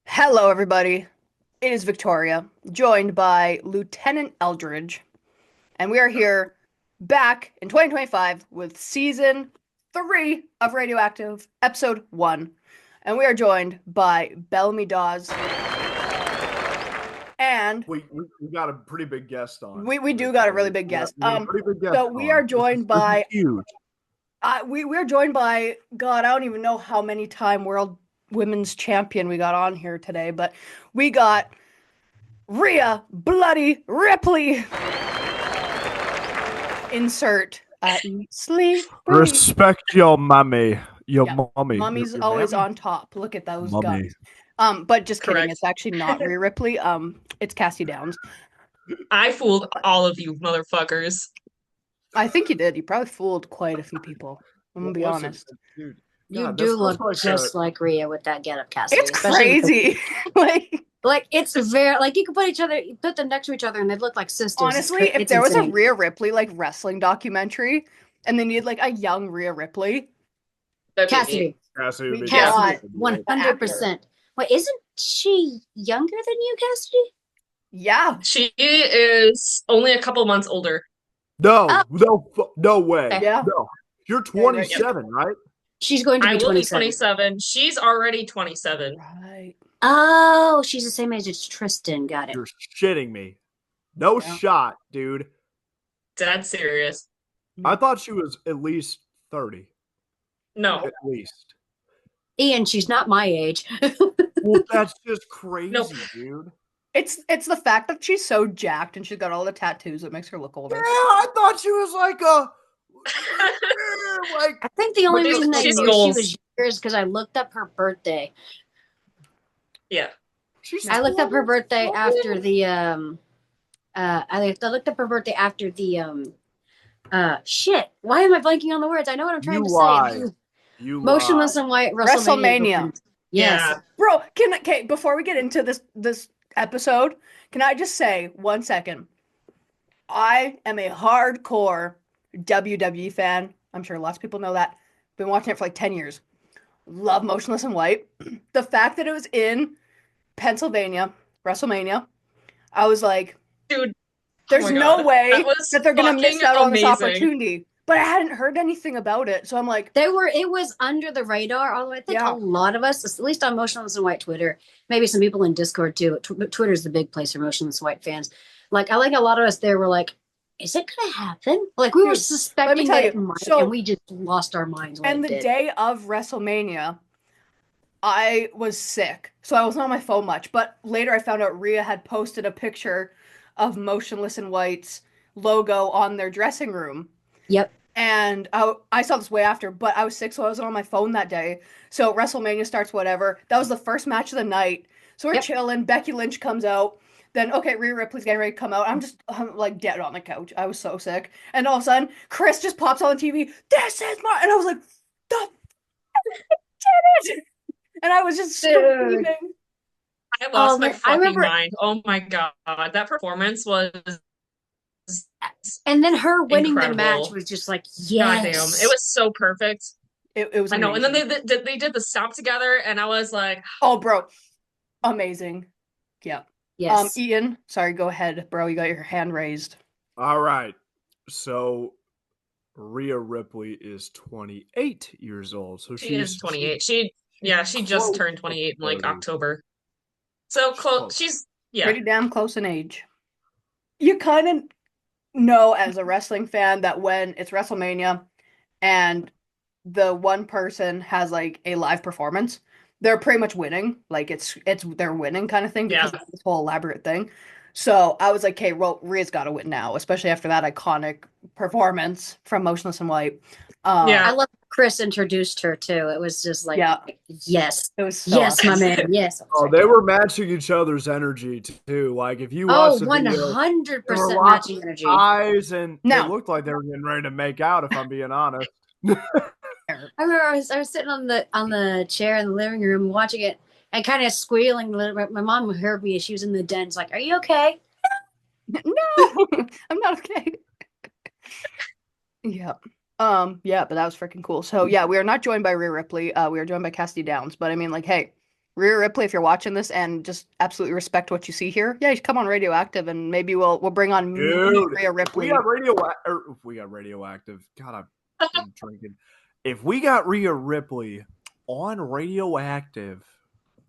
Hello, everybody. It is Victoria, joined by Lieutenant Eldridge, and we are here back in 2025 with season 3 of Radioactive, episode 1. And we are joined by Bellamy Dawes. And we got a pretty big guest on. We do got a really big guest. So we are joined by huge. We are joined by God, I don't even know how many time world women's champion we got on here today, but we got Rhea Bloody Ripley. Insert sleep. Respect your mommy. Mommy. Mommy's your always mammy? on top. Look at those Mommy. guns. But just kidding, Correct. it's actually not Rhea Ripley. It's Cassie Downs. I fooled all of you motherfuckers. I think you did. You probably fooled quite a few people. I'm gonna be honest. Dude, You God, do this look looks just like Rhea with that getup, Cassie. It's especially crazy. like it's very you could put them next to each other and they'd look like sisters. Honestly, if there was a Rhea Ripley wrestling documentary, and they need a young Rhea Ripley, Cassidy, would be cannot 100%. Wait, isn't she younger than you, Cassidy? Yeah, She is only a couple months older. No way. yeah. No. You're 27, right? She's going to I be will be 27. 27. She's already 27. Right. Oh, she's the same age as Tristan. Got it. You're shitting me. No shot, dude. Dead serious. I thought she was at least 30. No. At least. Ian, she's not my age. Well, that's just crazy, Nope. dude. It's the fact that she's so jacked and she's got all the tattoos that makes her look older. Yeah, I thought she was like a I think the only reason I knew she's she goals. was younger is because I looked up her birthday. Yeah. I looked up her birthday after the I looked up her birthday after the shit. Why am I blanking on the words? I know what I'm trying to say. You Motionless in White WrestleMania. Yes. Yeah. Bro, before we get into this episode, can I just say 1 second? I am a hardcore WWE fan. I'm sure lots of people know that. Been watching it for 10 years. Love Motionless in White. The fact that it was in Pennsylvania, WrestleMania, I was like, Dude, there's no way was that they're going to miss fucking out on this amazing. opportunity. But I hadn't heard anything about it. So I'm like, It was under the radar, although I think a lot of us, at least on Motionless in White Twitter, maybe some people in Discord too, but Twitter's the big place for Motionless in White fans. I think a lot of us there were like, is it going to happen? We were suspecting that it might, and we just lost our minds when and it the did. day of WrestleMania, I was sick, so I wasn't on my phone much. But later I found out Rhea had posted a picture of Motionless in White's logo on their dressing room. Yep. And I saw this way after, but I was sick, so I wasn't on my phone that day. So WrestleMania starts, whatever. That was the first match of the night. So we're chilling. Becky Lynch comes out. Then, okay, Rhea Ripley's getting ready to come out. I'm dead on the couch. I was so sick. And all of a sudden, Chris just pops on the TV. This is my... And I was like, the did it! And I was just screaming. I lost my fucking mind. Oh my god. That performance was... And then her winning incredible. the match was just yes. Goddamn. It was so perfect. It was amazing. I know. And then they did the stomp together, and I was like... Oh, bro. Amazing. Yeah. Yes. Ian, sorry, go ahead, bro. You got your hand raised. All right. So Rhea Ripley is 28 years old. So she is 28. She just turned 28 in October. So close. She's pretty damn close in age. You kind of know as a wrestling fan that when it's WrestleMania and the one person has a live performance, they're pretty much winning. It's they're winning kind of thing because of this whole elaborate thing. So I was like, okay, well, Rhea's got to win now, especially after that iconic performance from Motionless in White. I love Chris introduced her too. It was just yes. It was so yes, awesome. my man. Yes. Oh, they were matching each other's energy too. If you watch 100% matching energy. Eyes and it looked like they were getting ready to make out. If I'm being honest. I remember I was sitting on the chair in the living room watching it and kind of squealing a little bit. My mom heard me. She was in the den. It's like, "Are you okay?" No, I'm not okay. Yeah. Yeah, but that was freaking cool. So yeah, we are not joined by Rhea Ripley. We are joined by Cassidy Downs. But I mean, like, hey, Rhea Ripley, if you're watching this and just absolutely respect what you see here, yeah, you should come on Radioactive and maybe we'll bring on Dude, Rhea Ripley. if we got radioactive. God, I'm drinking. If we got Rhea Ripley on Radioactive,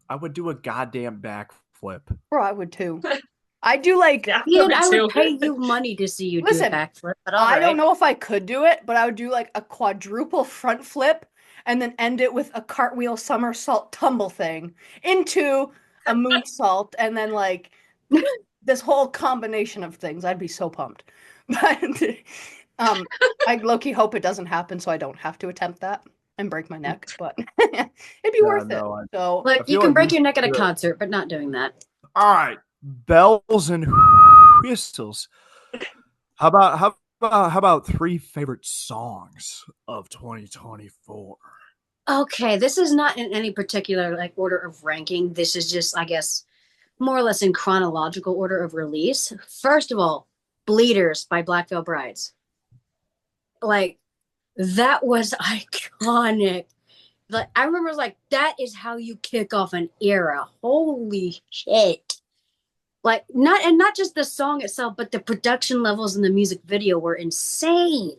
I would do a goddamn backflip. Bro, I would too. I do like. Yeah, Dude, me I too. would pay you money to see you do a Listen, backflip, but all I don't right. know if I could do it, but I would do like a quadruple front flip and then end it with a cartwheel somersault tumble thing into a moonsault and then like this whole combination of things. I'd be so pumped. But I low-key hope it doesn't happen so I don't have to attempt that and break my neck, but it'd be worth it. No, So Look, you feel can like break we your neck at a should do it. concert, but not doing that. All right, bells and whistles. How about 3 favorite songs of 2024? Okay, this is not in any particular like order of ranking. This is just, I guess, more or less in chronological order of release. First of all, Bleeders by Black Veil Brides. Like, that was iconic. Like, I remember, like, that is how you kick off an era. Holy shit. Like, not just the song itself, but the production levels in the music video were insane.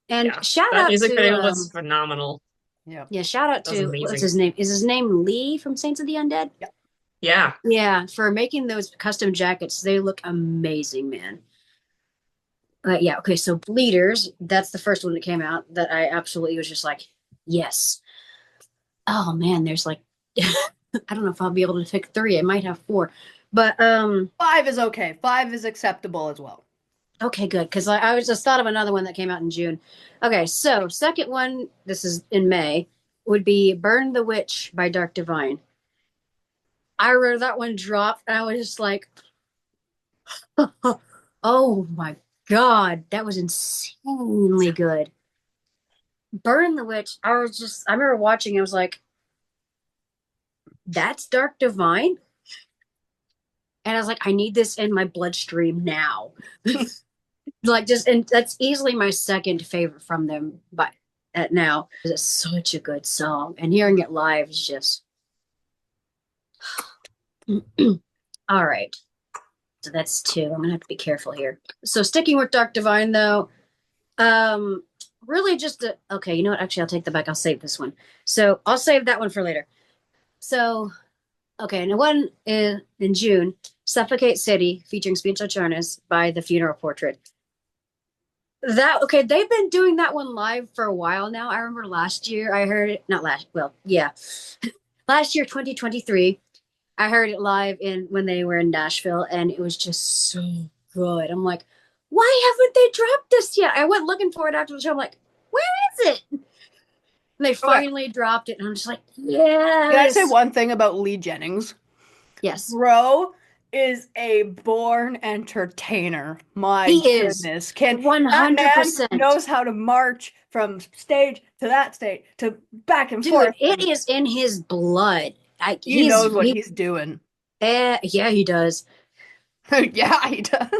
And Yeah, shout that out music to video was phenomenal. yeah, shout out That was to what's amazing. his name? Is his name Lee from Saints of the Undead? Yeah. Yeah, for making those custom jackets. They look amazing, man. Yeah, okay, so Bleeders, that's the first one that came out that I absolutely was just like, yes. Oh man, there's like I don't know if I'll be able to pick 3. I might have 4. But 5 is okay. 5 is acceptable as well. okay, good. Because I was just thought of another one that came out in June. Okay, so second one, this is in May, would be Burn the Witch by Dark Divine. I remember that one dropped, and I was just like, oh my God, that was insanely good. Burn the Witch, I remember watching, I was like, that's Dark Divine? And I was like, I need this in my bloodstream now. And that's easily my second favorite from them, but now it's such a good song, and hearing it live is just all right. So that's 2. I'm gonna have to be careful here. So sticking with Dark Divine though, really just okay. You know what? Actually, I'll take that back. I'll save this one. So I'll save that one for later. So okay, and one is in June, Suffocate City featuring Speech Charnas by The Funeral Portrait. They've been doing that one live for a while now. I remember last year I heard it, last year 2023 I heard it live when they were in Nashville, and it was just so good. I'm like, why haven't they dropped this yet? I went looking for it after the show. I'm like, where is it? And they finally dropped it, and I'm just like, yes. Can I say one thing about Lee Jennings? Yes. Bro is a born entertainer. My He goodness. is 100%. That man knows how to march from stage to that stage to back and forth. Dude, it is in his blood. He knows what he's doing. Yeah, he does. Yeah, he does.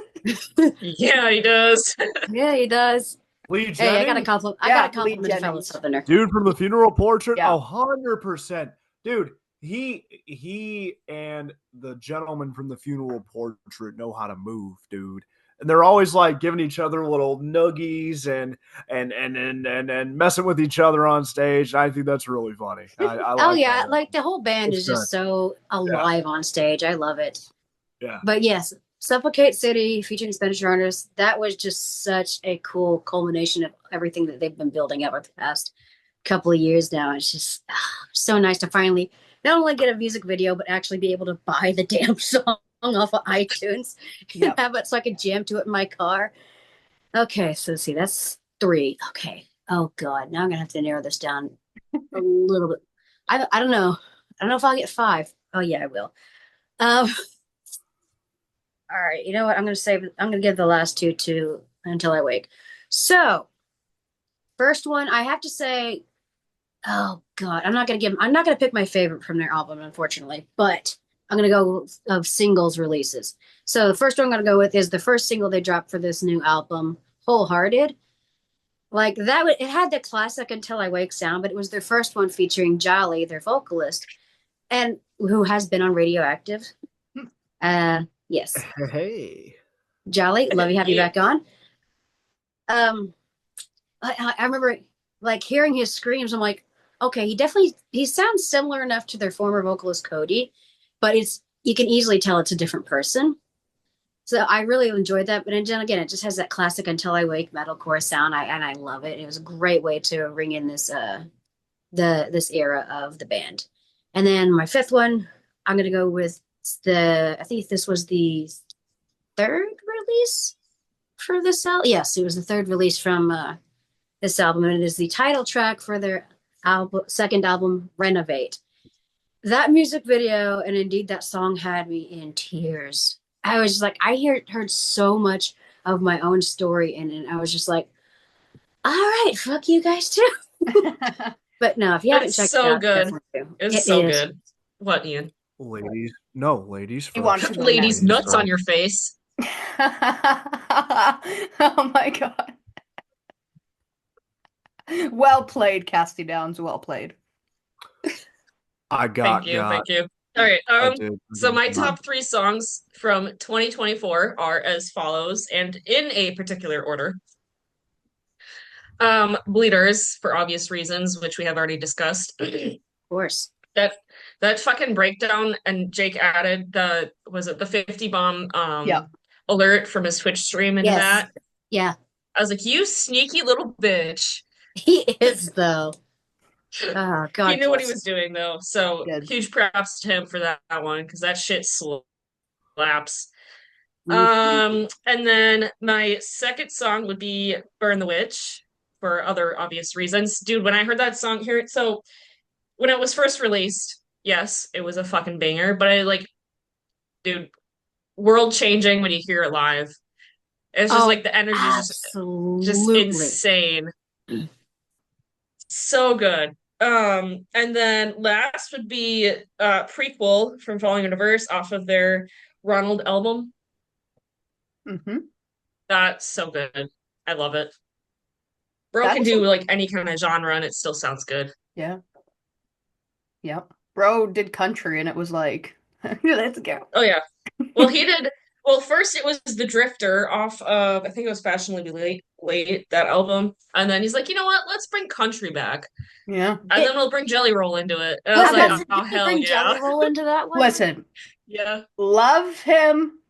Yeah, he does. Yeah, he does. Lee Jennings? Hey, I got to compliment the fellow Southerner. Dude from The Funeral Portrait? Yeah. 100%. Dude, he and the gentleman from The Funeral Portrait know how to move, dude. And they're always like giving each other little noogies and messing with each other on stage. I think that's really funny. I like that. Like the whole band is just so alive on stage. I love it. Yeah. But yes, Suffocate City featuring Spanish artists, that was just such a cool culmination of everything that they've been building up over the past couple of years now. It's just so nice to finally not only get a music video, but actually be able to buy the damn song off of iTunes and have it so I could jam to it in my car. Okay, so let's see, that's 3. Okay. Oh God, now I'm gonna have to narrow this down a little bit. I don't know. I don't know if I'll get 5. Oh yeah, I will. All right, you know what? I'm gonna give the last 2 to Until I Wake. So first one, I have to say, oh God, I'm not gonna pick my favorite from their album, unfortunately, but I'm gonna go of singles releases. So the first one I'm gonna go with is the first single they dropped for this new album, Wholehearted. Like it had the classic Until I Wake sound, but it was their first one featuring Jolly, their vocalist, and who has been on Radioactive. Yes. Hey. Jolly, love you, have you Yeah. back on. I remember like hearing his screams. I'm like, okay, he sounds similar enough to their former vocalist Cody, but you can easily tell it's a different person. So I really enjoyed that. But then again, it just has that classic Until I Wake metalcore sound. I love it. It was a great way to ring in this this era of the band. And then my fifth one, I'm gonna go with I think this was the third release for this album. Yes, it was the third release from this album, and it is the title track for their second album, Renovate. That music video and indeed that song had me in tears. I was just like, heard so much of my own story in it. And I was just like, all right, fuck you guys too. But no, if you haven't checked it out, good. definitely do. It's so good. What, Ian? Ladies first. He wants to go Ladies, next. nuts on your face. Oh my god. Well played, Casty Downs. Well played. Thank you. All right. So my top 3 songs from 2024 are as follows, and in a particular order. Bleeders, for obvious reasons, which we have already discussed. Of course. That fucking breakdown, and Jake added the 50 bomb alert from his Twitch stream into that. Yeah. I was like, you sneaky little bitch. He is though. Oh god. He knew what he was doing though. So huge props to him for that one, because that shit slaps. And then my second song would be Burn the Witch, for other obvious reasons. Dude, when I heard that song here, so when it was first released, yes, it was a fucking banger, but dude, world changing when you hear it live. It's just like the energy is just insane. So good. And then last would be Prequel from Falling Universe off of their Ronald album. Mm-hmm. That's so good. I love it. Bro can do like any kind of genre and it still sounds good. Yeah. Yep. Bro did country and it was like, let's go. Oh yeah. Well, he did. Well, first it was The Drifter off of, I think it was Fashionably Late, that album. And then he's like, you know what? Let's bring country back. Yeah. And then we'll bring Jelly Roll into it. And I was like, oh, hell bring yeah. Jelly Roll into that one? Listen. Yeah. Love him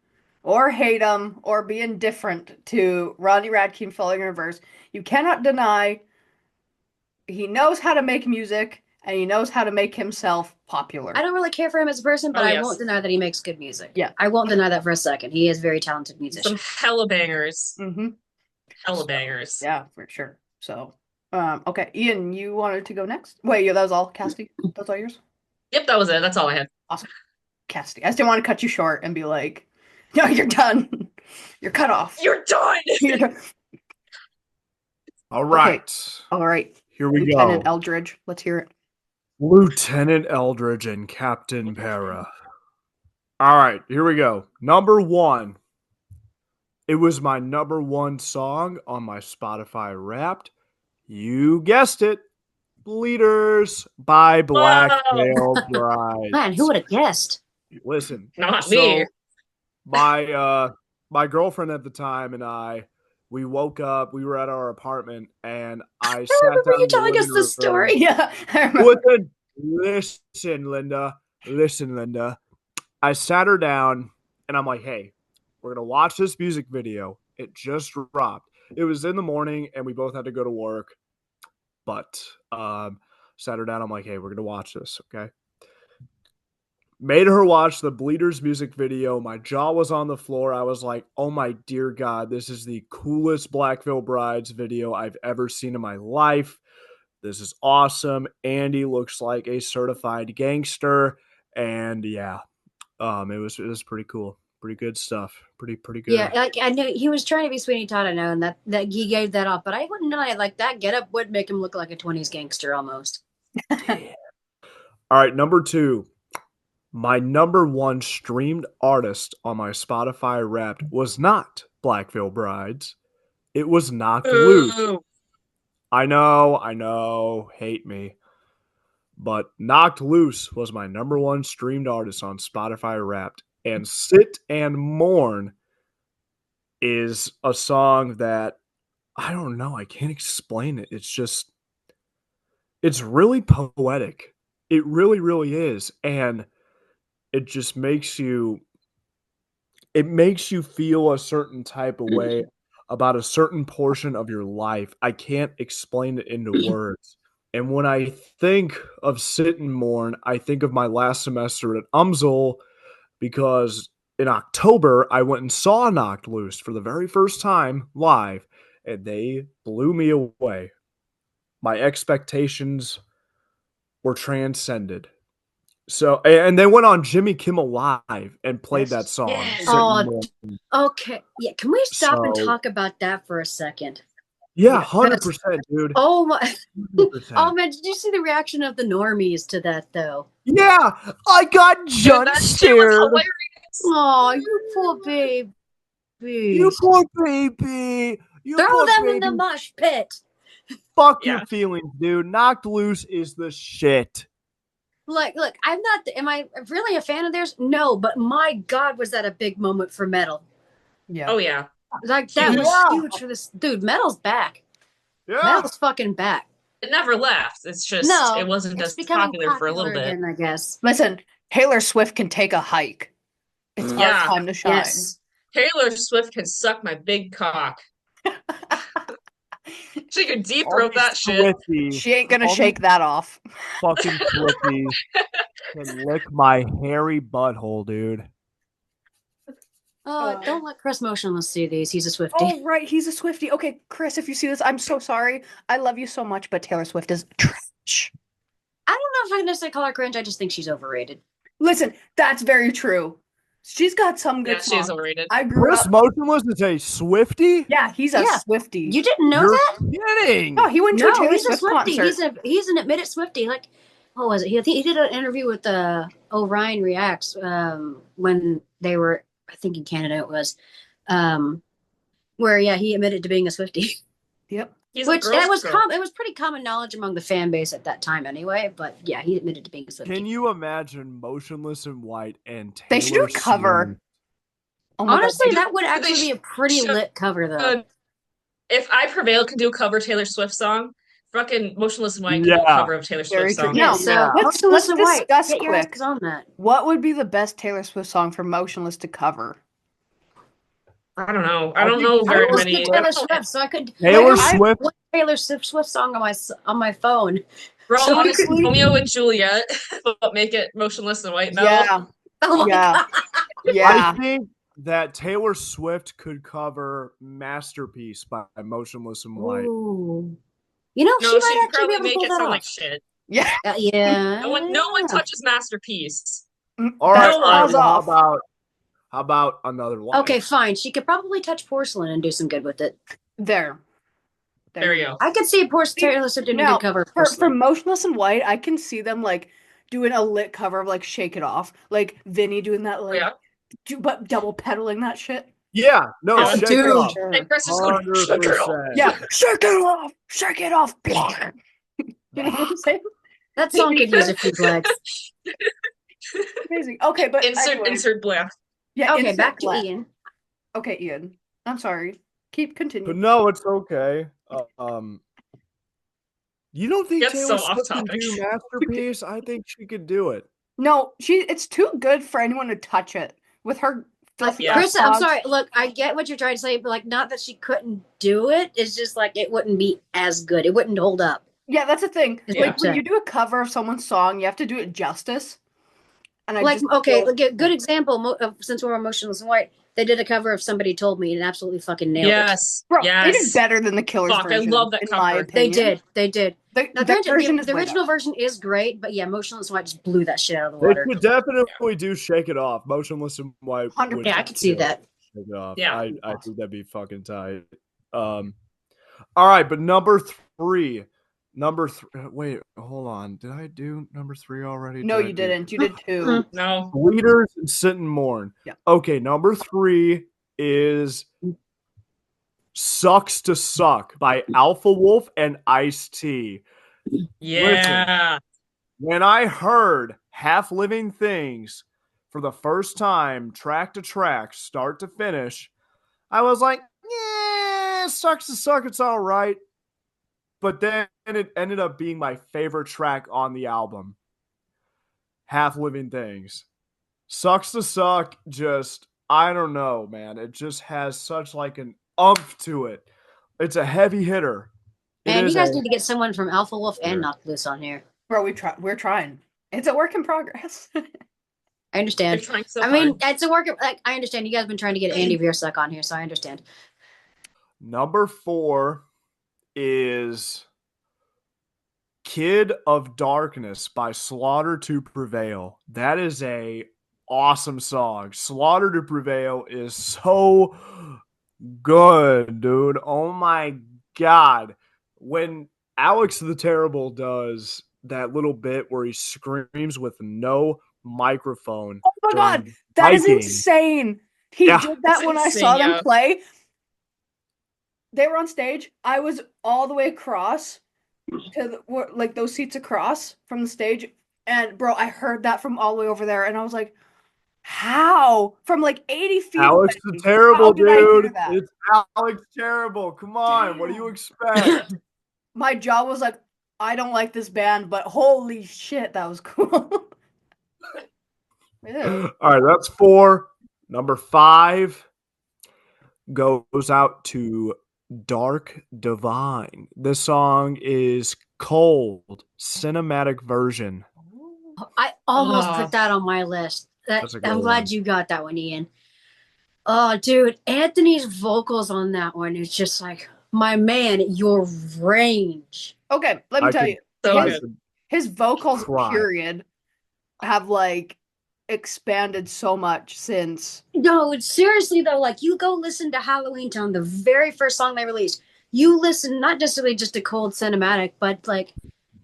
or hate him or be indifferent to Rodney Radke Falling in Reverse. You cannot deny he knows how to make music and he knows how to make himself popular. I don't really care for him as a person, but I won't deny that he makes good music. Yeah. I won't deny that for a second. He is a very talented musician. Some hella bangers. Mm-hmm. Hella bangers. Yeah, for sure. So, okay. Ian, you wanted to go next? Wait, yeah, that was all, Casty? That's all yours? Yep, that was it. That's all I had. Awesome. Casty. I just didn't want to cut you short and be like, no, you're done. You're cut off. You're done. You're done. All right. Okay. All right. Here we go. Lieutenant Eldridge. Let's hear it. Lieutenant Eldridge and Captain Para. All right, here we go. Number 1. It was my number 1 song on my Spotify Wrapped. You guessed it. Bleeders by Black Veil Brides. Man, who would have guessed? Listen. Not me. My girlfriend at the time and we woke up, we were at our apartment, and I sat down. Remember you telling us this story? Yeah. Listen, Linda. I sat her down, and I'm like, hey, we're going to watch this music video. It just dropped. It was in the morning, and we both had to go to work. But sat her down. I'm like, hey, we're going to watch this, okay? Made her watch the Bleeders music video. My jaw was on the floor. I was like, oh my dear God, this is the coolest Black Veil Brides video I've ever seen in my life. This is awesome. Andy looks like a certified gangster. And yeah, it was pretty cool. Pretty good stuff. Pretty good. Yeah, like I knew he was trying to be Sweeney Todd, I know, and that he gave that off, but I wouldn't deny it. Like that getup would make him look like a 20s gangster almost. All right, number 2. My number 1 streamed artist on my Spotify Wrapped was not Black Veil Brides. It was Knocked Loose I know, hate me. But Knocked Loose was my number one streamed artist on Spotify Wrapped. And Sit and Mourn is a song that, I don't know, I can't explain it. It's really poetic. It really, really is. And it just makes you feel a certain type of way about a certain portion of your life. I can't explain it into words. And when I think of Sit and Mourn, I think of my last semester at UMSL, because in October, I went and saw Knocked Loose for the very first time live, and they blew me away. My expectations were transcended. So, and they went on Jimmy Kimmel Live and played that song. Yes. Oh, okay. Yeah, can we stop and talk about that for a second? Yeah, 100%, dude. Oh my! 100%. Oh man, did you see the reaction of the normies to that though? Yeah, I got jump scared. Oh, you poor baby. You poor baby. Throw them in the mosh pit. Fuck your feelings, dude. Knocked Loose is the shit. Look, I'm not. Am I really a fan of theirs? No, but my God, was that a big moment for metal? Yeah. Oh yeah. Like that was huge for this dude. Metal's back. Yeah. Metal's fucking back. It never left. It's just it wasn't as popular for a little bit. Again, I guess. Listen, Taylor Swift can take a hike. It's our time to shine. Yes. Taylor Swift can suck my big cock. She could deep throat that shit. She ain't gonna shake that off. Fucking Swifties can lick my hairy butthole, dude. Oh, don't let Chris Motionless see these. He's a Swiftie. Oh, right. He's a Swiftie. Okay, Chris, if you see this, I'm so sorry. I love you so much, but Taylor Swift is trash. I don't know if I can necessarily call her cringe. I just think she's overrated. Listen, that's very true. She's got some good songs. She's overrated. I grew Chris up. Motionless is a Swiftie? Yeah, he's a Swiftie. You didn't know that? Kidding. No, he went to a Taylor he's Swift a Swiftie. concert. He's an admitted Swiftie. Like, what was it? He did an interview with Orion Reacts when they were, I think in Canada it was, where he admitted to being a Swiftie. Yep. It was pretty common knowledge among the fan base at that time anyway, but yeah, he admitted to being a Swiftie. Can you imagine Motionless in White and Taylor They should do a cover. Swift? Oh honestly, that would actually be a pretty lit cover though. If I Prevail can do a cover Taylor Swift song, fucking Motionless in White can do a cover of Taylor Swift song. No, let's discuss Get quick. On that. What would be the best Taylor Swift song for Motionless to cover? I don't know. I don't know very many. Taylor Swift, so I could Swift. Taylor Swift song on my phone. Bro, honestly, Romeo and Juliet, but make it Motionless in White metal. Yeah. Oh yeah. I think that Taylor Swift could cover Masterpiece by Motionless in White. Ooh. You know, she might actually be able to pull it that sound off. like shit. Yeah. Yeah. No one touches Masterpiece. All right, off. How about Another Life? Okay, fine. She could probably touch Porcelain and do some good with it. There you go. I could see Taylor Swift doing a good cover. For Motionless in White, I can see them like doing a lit cover of like Shake It Off, like Vinny doing that, like but double pedaling that shit. Yeah, no, Shake It Off. And Chris is going, shake it off. Yeah, shake it off, shake it off. You know what I'm saying? That song could use a few legs. Amazing. Okay, but insert black. Yeah. Okay, back to Ian. Okay, Ian. I'm sorry. Keep continuing. But no, it's okay. You don't think Taylor Swift can do Masterpiece? I think she could do it. No, it's too good for anyone to touch it with her. Chris, I'm sorry. Look, I get what you're trying to say, but like, not that she couldn't do it. It's just like it wouldn't be as good. It wouldn't hold up. Yeah, that's the thing. Like when you do a cover of someone's song, you have to do it justice. And a good example. Since we're Motionless in White, they did a cover of Somebody Told Me and absolutely fucking nailed it. Bro, they did better than the Killers version. I love that cover. They did. The The original version is great, but yeah, Motionless in White just blew that shit out of the water. They could definitely do Shake It Off. Motionless in White. Yeah, I could see that. Shake It Off. Yeah. I think that'd be fucking tight. All right, but number three. Wait, hold on. Did I do number 3 already? No, you didn't. You did 2. No. Leaders and Sit and Mourn. Yeah. Okay, number 3 is Sucks to Suck by Alpha Wolf and Ice-T. Yeah. Listen, when I heard Half Living Things for the first time, track to track, start to finish, I was like, yeah, Sucks to Suck, it's all right. But then it ended up being my favorite track on the album, Half Living Things. Sucks to Suck, just, I don't know, man. It just has such like an umph to it. It's a heavy hitter. And you guys need to get someone from Alpha Wolf and Knocked Loose on here. Bro, we're trying. It's a work in progress. I understand. So I mean, it's a work. Like, I understand. You guys have been trying to get Andy Viersuck on here, so I understand. Number 4 is Kid of Darkness by Slaughter to Prevail. That is a awesome song. Slaughter to Prevail is so good, dude. Oh my god. When Alex the Terrible does that little bit where he screams with no microphone. Oh my god, that is insane. He did that when I saw them play. They were on stage. I was all the way across to like those seats across from the stage, and bro, I heard that from all the way over there, and I was like, how? From like 80 feet Alex away. the Terrible, dude. It's Alex Terrible. Come on. Damn. What do you expect? My jaw was like, I don't like this band, but holy shit, that was cool. All right, that's 4. Number 5 goes out to Dark Divine. This song is Cold, cinematic version. I almost put that on my list. I'm glad you got that one, Ian. Oh, dude, Anthony's vocals on that one is just like, my man, your range. Okay, let me tell you. His vocals, period, have like expanded so much since. No, it's seriously though, like you go listen to Halloween Town, the very first song they released. You listen not just really just a cold cinematic, but like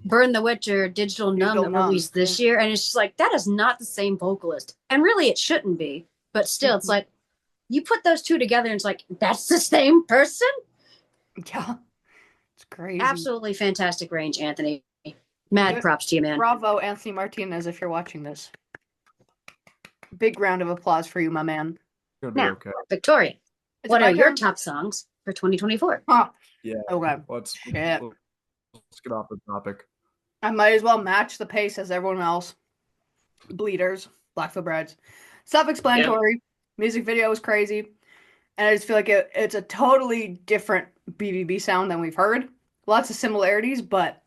Burn the Witch or Digital Numb that released this year, and it's just like that is not the same vocalist, and really it shouldn't be, but still, it's like you put those two together, and it's like that's the same person. Yeah, it's crazy. Absolutely fantastic range, Anthony. Mad props to you, man. Bravo, Anthony Martinez, if you're watching this. Big round of applause for you, my man. Now, Victoria, what are your top songs for 2024? Huh. Yeah. Okay. Let's get off the topic. I might as well match the pace as everyone else. Bleeders, Blackfoot Brides. Self-explanatory. Music video is crazy. And I just feel like it's a totally different BBB sound than we've heard. Lots of similarities, but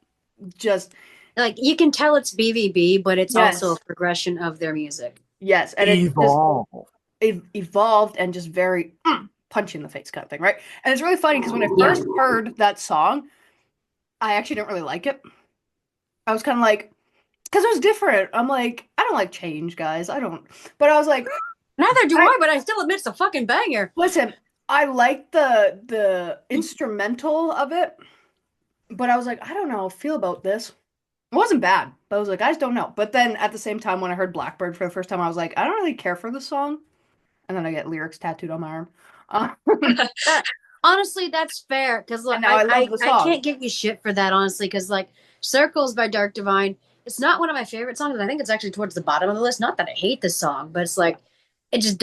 just... like, you can tell it's BBB, but it's also a progression of their music. Yes. And it evolved and just very punch in the face kind of thing, right? And it's really funny because when I first heard that song, I actually didn't really like it. I was kind of like, because it was different. I'm like, I don't like change, guys. I don't. But I was like, neither do I, but I still admit it's a fucking banger. Listen, I like the instrumental of it, but I was like, I don't know, feel about this. It wasn't bad, but I was like, I just don't know. But then at the same time, when I heard Blackbird for the first time, I was like, I don't really care for the song. And then I get lyrics tattooed on my arm. Honestly, that's fair because look, I can't give you shit for that, honestly, because like Circles by Dark Divine, it's not one of my favorite songs. I think it's actually towards the bottom of the list. Not that I hate this song, but it's like it's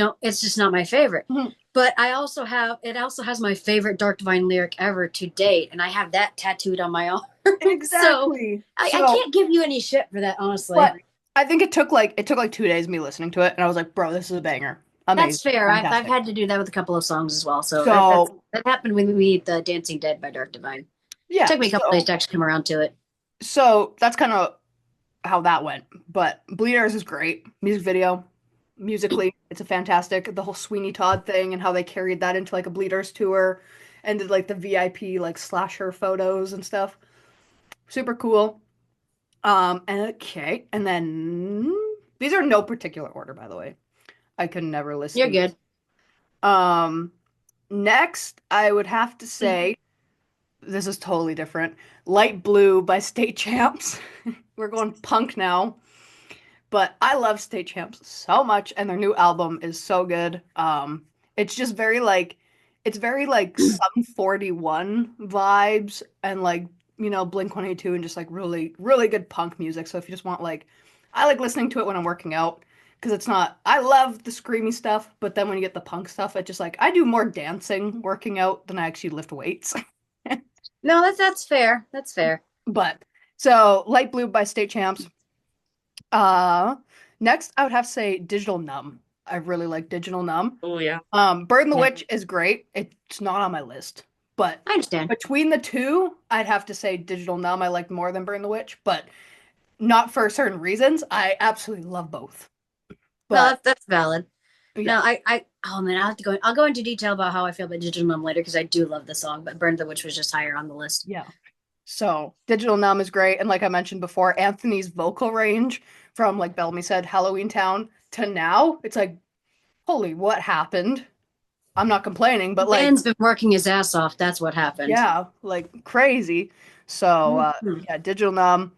just not my favorite. Mm-hmm. But it also has my favorite Dark Divine lyric ever to date, and I have that tattooed on my arm. Exactly. I can't give you any shit for that, honestly. But I think it took like 2 days of me listening to it, and I was like, bro, this is a banger. Amazing. That's fair. I've had to do that with a couple of songs as well. So that happened when we the Dancing Dead by Dark Divine. Yeah. It took me a couple days to actually come around to it. So that's kind of how that went. But Bleeders is great. Music video. Musically, it's a fantastic. The whole Sweeney Todd thing and how they carried that into like a Bleeders tour and did like the VIP like slasher photos and stuff. Super cool. And then these are no particular order, by the way. I could never listen. You're good. Next, I would have to say, this is totally different. Light Blue by State Champs. We're going punk now. But I love State Champs so much, and their new album is so good. It's just very, like, it's very like Sum 41 vibes and like, Blink-182 and just like really, really good punk music. So if you just want like, I like listening to it when I'm working out because it's not, I love the screamy stuff, but then when you get the punk stuff, it just like, I do more dancing working out than I actually lift weights. No, that's fair. That's fair. But so Light Blue by State Champs. Uh, Next I would have to say Digital Numb. I really like Digital Numb. Oh yeah. Burn the Yeah. Witch is great. It's not on my list, but I understand. between the two, I'd have to say Digital Numb I like more than Burn the Witch, but not for certain reasons. I absolutely love both. Well, But that's valid. yeah, No, oh man, I'll go into detail about how I feel about Digital Numb later because I do love the song, but Burn the Witch was just higher on the list. yeah. So Digital Numb is great, and like I mentioned before, Anthony's vocal range from like Bellamy said, Halloween Town to now, it's like, holy, what happened? I'm not complaining, but like, Dan's been working his ass off. That's what happened. yeah, like crazy. So Mhm. yeah, Digital Numb,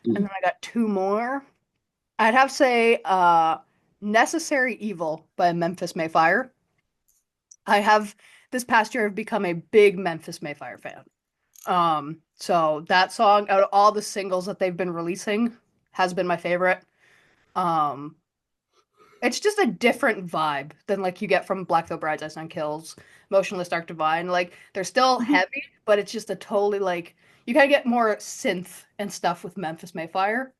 and then I got two more. I'd have to say Necessary Evil by Memphis Mayfire. I have this past year have become a big Memphis Mayfire fan. So that song out of all the singles that they've been releasing has been my favorite. Um, it's just a different vibe than like you get from Black Veil Brides, Ice Nine Kills, Motionless Dark Divine. Like they're still heavy, but it's just a totally like you kind of get more synth and stuff with Memphis Mayfire,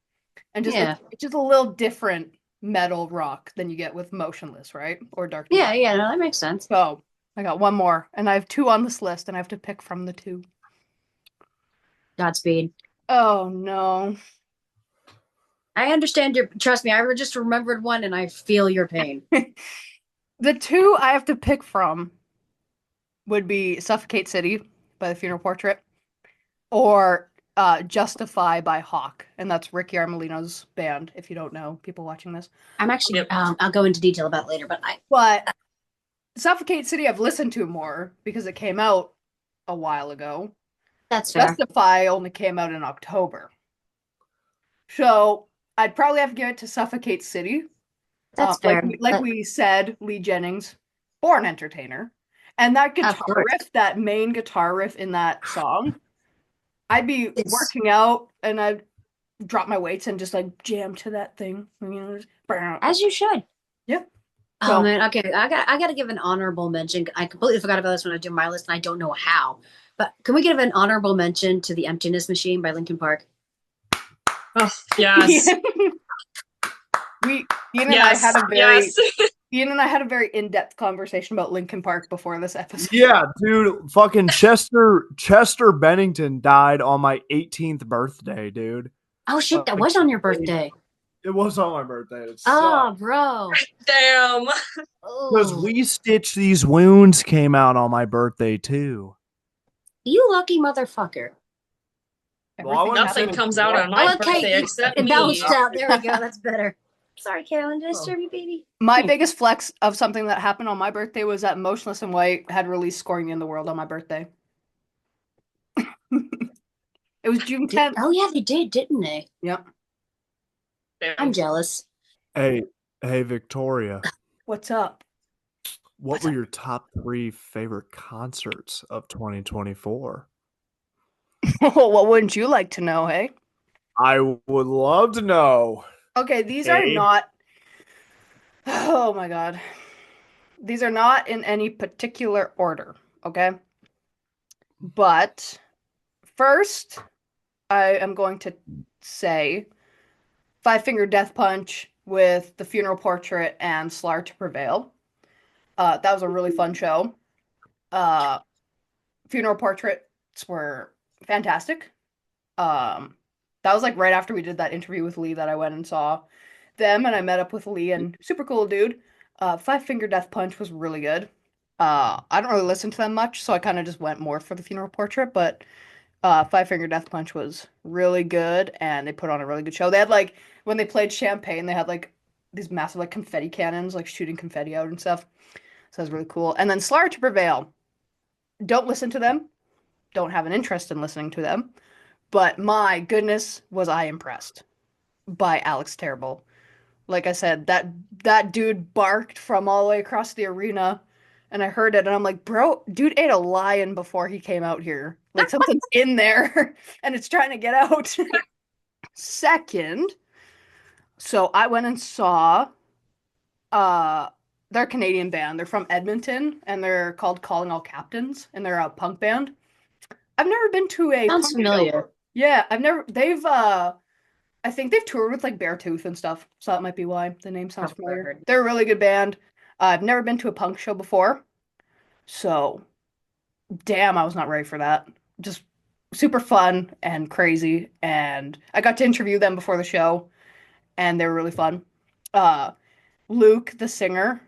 and just Yeah. it's just a little different metal rock than you get with Motionless, right? Or Dark Yeah, Divine. no, that makes sense. So I got one more, and I have two on this list, and I have to pick from the two. Godspeed. Oh no. I understand trust me, I just remembered one and I feel your pain. The two I have to pick from would be Suffocate City by the Funeral Portrait or Justify by Hawk. And that's Ricky Armelino's band, if you don't know, people watching this. I'm actually Yep. I'll go into detail about it later, but But Suffocate City I've listened to more because it came out a while ago. that's fair. Justify only came out in October. So I'd probably have to give it to Suffocate City. That's Like fair. we said, Lee Jennings, born entertainer, and that Of guitar course. riff, that main guitar riff in that song, I'd be It's- working out and I'd drop my weights and just like jam to that thing, just, As you should. yeah. Oh So man, okay. I gotta give an honorable mention. I completely forgot about this when I do my list, and I don't know how. But can we give an honorable mention to The Emptiness Machine by Linkin Park? Oh, yes. Ian and Yes. I had a very Yes. Ian and I had a very in-depth conversation about Linkin Park before this episode. Yeah, dude, fucking Chester Bennington died on my 18th birthday, dude. Oh shit, that was on your birthday. It was on my birthday. It Oh, sucked. bro. Damn. Because Oh. We Stitch These Wounds came out on my birthday too. You lucky motherfucker. Everything Nothing happens comes for out what? on my Okay, birthday except it me. balanced out. There we go. That's better. Sorry, Carolyn. Did I disturb you, baby? My biggest flex of something that happened on my birthday was that Motionless in White had released Scoring in the World on my birthday. It was June 10th. Oh yeah, they did, didn't they? Yep. Damn. I'm jealous. Hey, Victoria. What's up? What were your top 3 favorite concerts of 2024? What wouldn't you like to know, hey? I would love to know. Okay, these are Hey. not. Oh my God. These are not in any particular order, okay? But first, I am going to say Five Finger Death Punch with The Funeral Portrait and Slar to Prevail. That was a really fun show. Funeral Portraits were fantastic. That was like right after we did that interview with Lee that I went and saw them, and I met up with Lee and super cool dude. Five Finger Death Punch was really good. I don't really listen to them much, so I kind of just went more for the Funeral Portrait, but Five Finger Death Punch was really good, and they put on a really good show. They had like when they played Champagne, they had like these massive like confetti cannons, like shooting confetti out and stuff. So that was really cool. And then Slar to Prevail. Don't listen to them. Don't have an interest in listening to them. But my goodness, was I impressed by Alex Terrible. Like I said, that dude barked from all the way across the arena, and I heard it, and I'm like, bro, dude ate a lion before he came out here. Like something's in there, and it's trying to get out. Second, so I went and saw uh they're a Canadian band. They're from Edmonton, and they're called Calling All Captains, and they're a punk band. I've never been to a Sounds punk show. familiar. Yeah, they've I think they've toured with like Beartooth and stuff, so that might be why the name sounds Probably familiar. heard. They're a really good band. I've never been to a punk show before, so damn, I was not ready for that. Just super fun and crazy, and I got to interview them before the show, and they were really fun. Uh, Luke, the singer,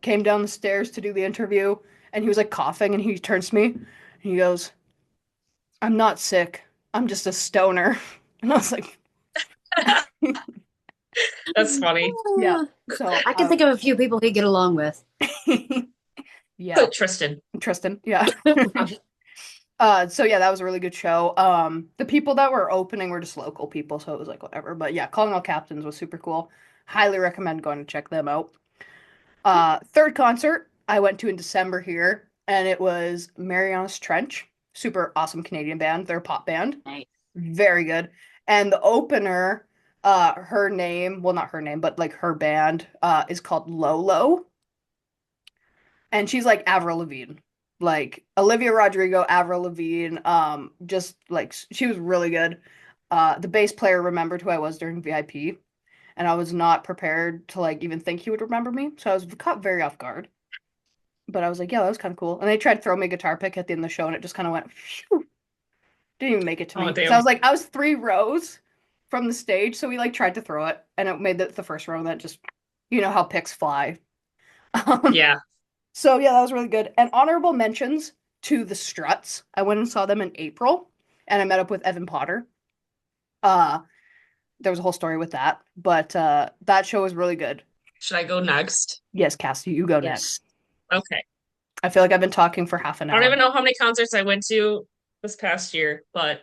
came down the stairs to do the interview, and he was like coughing, and he turns to me, and he goes, "I'm not sick. I'm just a stoner." And I was like, That's funny. yeah. So I can think of a few people he get along with. yeah, Tristan. Tristan. Yeah. So yeah, that was a really good show. The people that were opening were just local people, so it was like whatever. But yeah, Calling All Captains was super cool. Highly recommend going to check them out. Third concert I went to in December here, and it was Mariana's Trench. Super awesome Canadian band. They're a pop band. Nice. Very good. And the opener, her name, well, not her name, but like her band, is called Lolo. And she's like Avril Lavigne. Like Olivia Rodrigo, Avril Lavigne, just like she was really good. The bass player remembered who I was during VIP, and I was not prepared to like even think he would remember me, so I was caught very off guard. But I was like, yeah, that was kind of cool. And they tried to throw me a guitar pick at the end of the show, and it just kind of went, phew. Didn't even make it to Oh, me. So damn. I was 3 rows from the stage, so we like tried to throw it, and it made the first row, and that just, you know how picks fly. Yeah. So yeah, that was really good. And honorable mentions to the Struts. I went and saw them in April, and I met up with Evan Potter. Uh, there was a whole story with that, but that show was really good. Should I go next? Yes, Cassie, you go Yes. next. Okay. I feel like I've been talking for half an I don't hour. even know how many concerts I went to this past year, but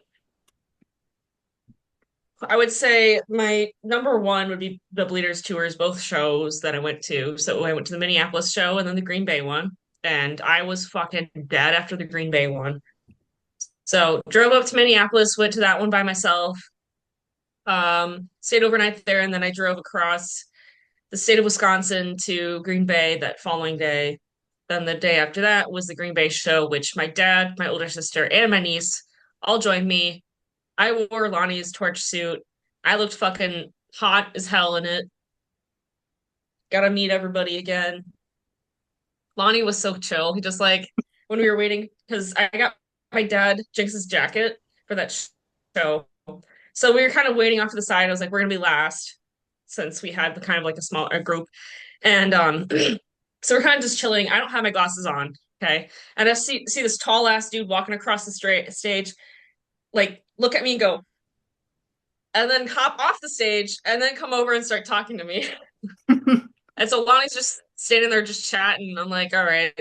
I would say my number one would be the Bleeders Tours, both shows that I went to. So I went to the Minneapolis show and then the Green Bay one. And I was fucking dead after the Green Bay one. So drove up to Minneapolis, went to that one by myself, stayed overnight there, and then I drove across the state of Wisconsin to Green Bay that following day. Then the day after that was the Green Bay show, which my dad, my older sister, and my niece all joined me. I wore Lonnie's torch suit. I looked fucking hot as hell in it. Got to meet everybody again. Lonnie was so chill. He just like when we were waiting because I got my dad Jinx's jacket for that show. So we were kind of waiting off to the side. I was like, we're gonna be last since we had the kind of like a group. And so we're kind of just chilling. I don't have my glasses on. Okay. And I see this tall ass dude walking across the stage, like look at me and go, and then hop off the stage and then come over and start talking to me. And so Lonnie's just standing there just chatting. I'm like, all right.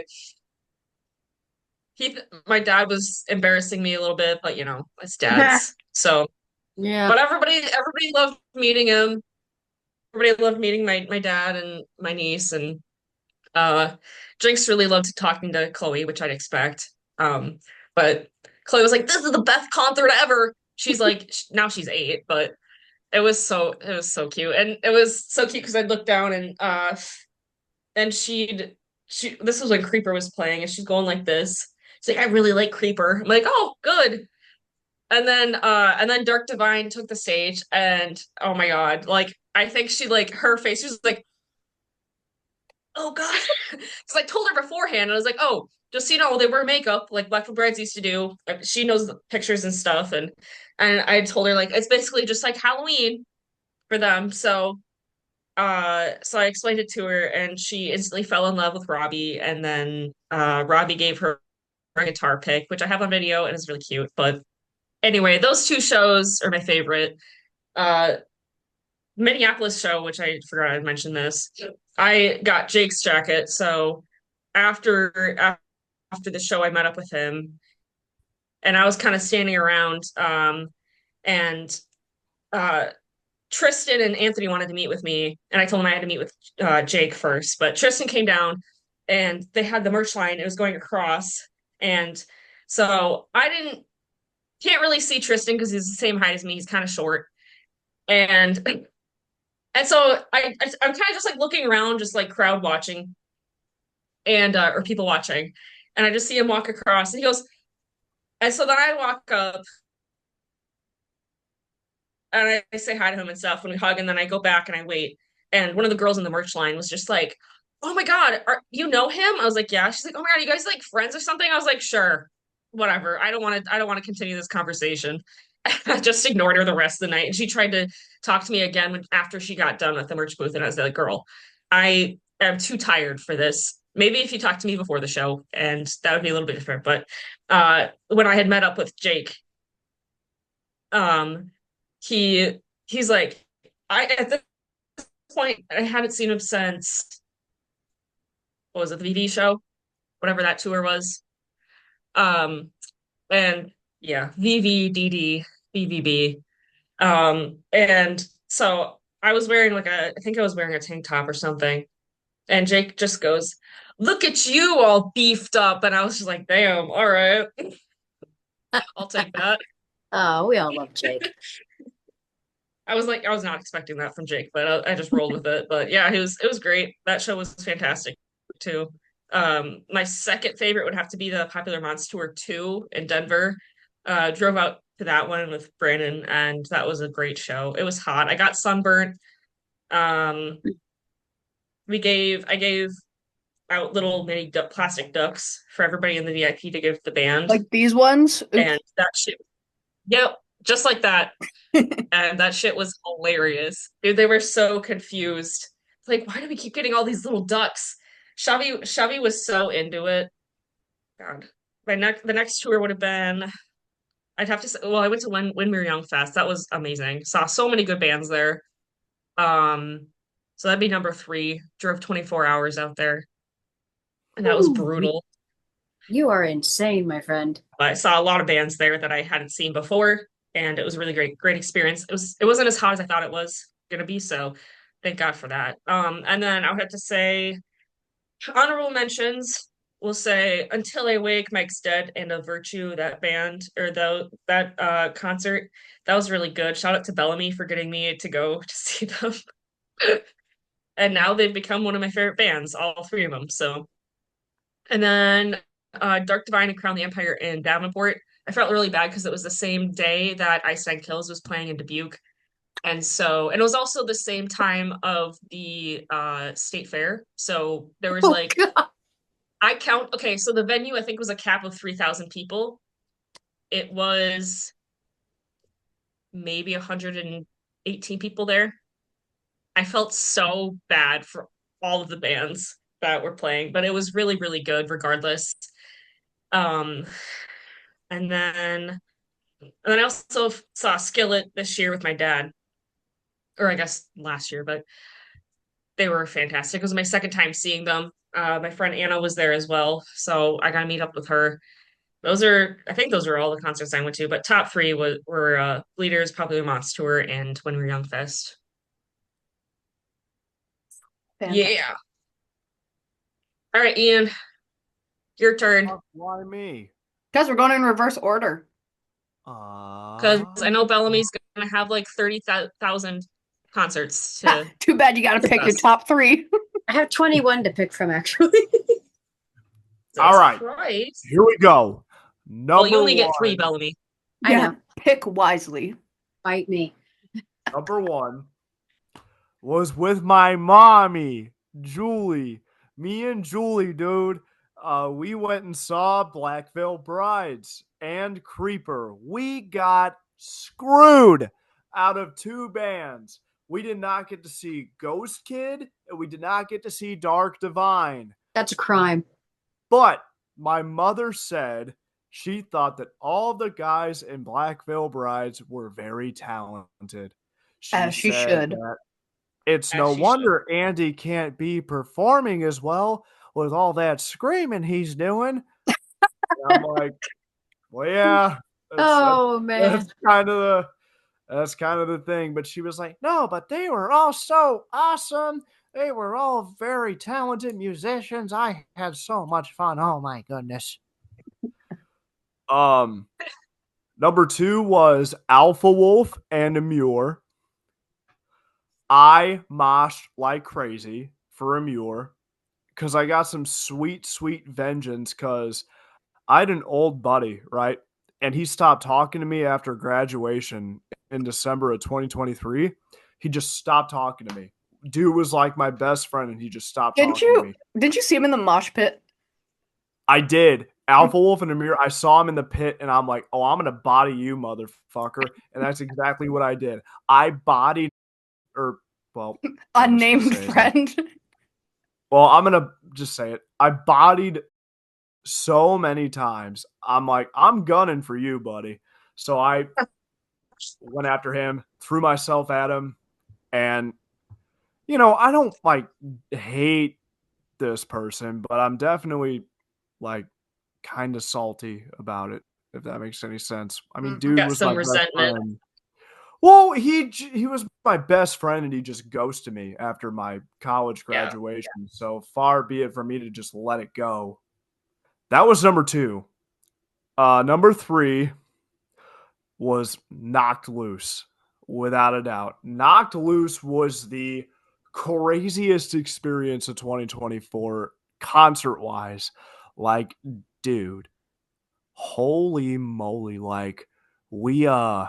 My dad was embarrassing me a little bit, but you know, it's dads. So, Yeah. but everybody loved meeting him. Everybody loved meeting my dad and my niece, and Jinx really loved talking to Chloe, which I'd expect. But Chloe was like, "This is the best concert ever." She's like, now she's 8, but it was so cute, and it was so cute because I'd look down and she this was when Creeper was playing, and she's going like this. She's like, "I really like Creeper." I'm like, "Oh, good." And then Dark Divine took the stage, and oh my God, like I think she like her face was like, oh God. Because I told her beforehand, I was like, oh, just so you know, they wear makeup like Black Brides used to do. She knows the pictures and stuff, and I told her like it's basically just like Halloween for them. So I explained it to her, and she instantly fell in love with Robbie, and then Robbie gave her a guitar pick, which I have on video and is really cute. But anyway, those two shows are my favorite. Uh, Minneapolis show, which I forgot I'd mentioned this. I got Jake's jacket, so after the show, I met up with him, and I was kind of standing around, and uh, Tristan and Anthony wanted to meet with me, and I told them I had to meet with Jake first. But Tristan came down, and they had the merch line. It was going across, and so can't really see Tristan because he's the same height as me. He's kind of short, and so I'm kind of just like looking around, just like crowd watching, and or people watching, and I just see him walk across, and he goes, and so then I walk up and I say hi to him and stuff, and we hug, and then I go back and I wait, and one of the girls in the merch line was just like, "Oh my God, you know him?" I was like, "Yeah." She's like, "Oh my God, you guys like friends or something?" I was like, "Sure, whatever. I don't want to continue this conversation." I just ignored her the rest of the night, and she tried to talk to me again after she got done with the merch booth, and I was like, "Girl, I am too tired for this. Maybe if you talked to me before the show, and that would be a little bit different." But when I had met up with Jake, um, he's like, I at this point I hadn't seen him since, what was it, the VV show, whatever that tour was. Um, and yeah, VVDD, BVB. And so I was wearing I think I was wearing a tank top or something. And Jake just goes, "Look at you all beefed up." And I was just like, "Damn, all right. I'll take that." Oh, we all love Jake. I was not expecting that from Jake, but I just rolled with it. But yeah, it was great. That show was fantastic too. My second favorite would have to be the Popular Monster Tour 2 in Denver. Drove out to that one with Brandon, and that was a great show. It was hot. I got sunburnt. Um, I gave out little mini plastic ducks for everybody in the VIP to give the band. Like these ones? Oops. And that shit, yep, just like that. And that shit was hilarious. Dude, they were so confused. Like, why do we keep getting all these little ducks? Shabby was so into it. God. The next tour would have been, I'd have to say, well, I went to When We Were Young Fest. That was amazing. Saw so many good bands there. So that'd be number 3. Drove 24 hours out there. And that was brutal. You are insane, my friend. But I saw a lot of bands there that I hadn't seen before, and it was a really great experience. It wasn't as hot as I thought it was gonna be, so thank God for that. And then I would have to say honorable mentions. We'll say Until I Wake, Mike's Dead, and A Virtue, that band or that concert. That was really good. Shout out to Bellamy for getting me to go to see them. And now they've become one of my favorite bands, all 3 of them. So, and then Dark Divine and Crown the Empire in Davenport. I felt really bad because it was the same day that Ice Nine Kills was playing in Dubuque. And it was also the same time of the state fair. So there was okay, so the venue I think was a cap of 3,000 people. It was maybe 118 people there. I felt so bad for all of the bands that were playing, but it was really, really good regardless. Um, and then I also saw Skillet this year with my dad, or I guess last year, but they were fantastic. It was my second time seeing them. My friend Anna was there as well, so I got to meet up with her. I think those are all the concerts I went to, but top 3 were Bleeders, Popular Monster Tour, and When We Were Young Fest. Fantastic. Yeah. All right, Ian, your turn. Why me? Because we're going in reverse order. Because I know Bellamy's going to have like 30,000 concerts. Too bad you got to pick your top 3. I have 21 to pick from, actually. All right. Here we go. Well, you only get 3, Bellamy. I know. Pick wisely. Bite me. Number 1 was with my mommy, Julie. Me and Julie, dude. We went and saw Black Veil Brides and Creeper. We got screwed out of 2 bands. We did not get to see Ghost Kid, and we did not get to see Dark Divine. That's a crime. But my mother said she thought that all the guys in Black Veil Brides were very talented. As she should. It's no wonder Andy can't be performing as well with all that screaming he's doing. I'm like, well, yeah. Man. That's kind of That's kind of the thing. But she was like, no, but they were all so awesome. They were all very talented musicians. I had so much fun. Oh my goodness. Number 2 was Alpha Wolf and Amur. I moshed like crazy for Amur because I got some sweet, sweet vengeance because I had an old buddy, right? And he stopped talking to me after graduation in December of 2023. He just stopped talking to me. Dude was like my best friend, and he just stopped talking to me. Didn't you see him in the mosh pit? I did. Alpha Wolf and Amir, I saw him in the pit, and I'm like, oh, I'm going to body you, motherfucker. And that's exactly what I did. I bodied, or, well, unnamed friend. Well, I'm going to just say it. I bodied so many times. I'm like, I'm gunning for you, buddy. So I went after him, threw myself at him, and I don't like hate this person, but I'm definitely like kind of salty about it, if that makes any sense. I mean, dude was my best friend. Well, he was my best friend, and he just ghosted me after my college graduation. Yeah. So far be it from me to just let it go. That was number 2. Number 3 was Knocked Loose, without a doubt. Knocked Loose was the craziest experience of 2024 concert-wise. Like, dude, holy moly. Like, my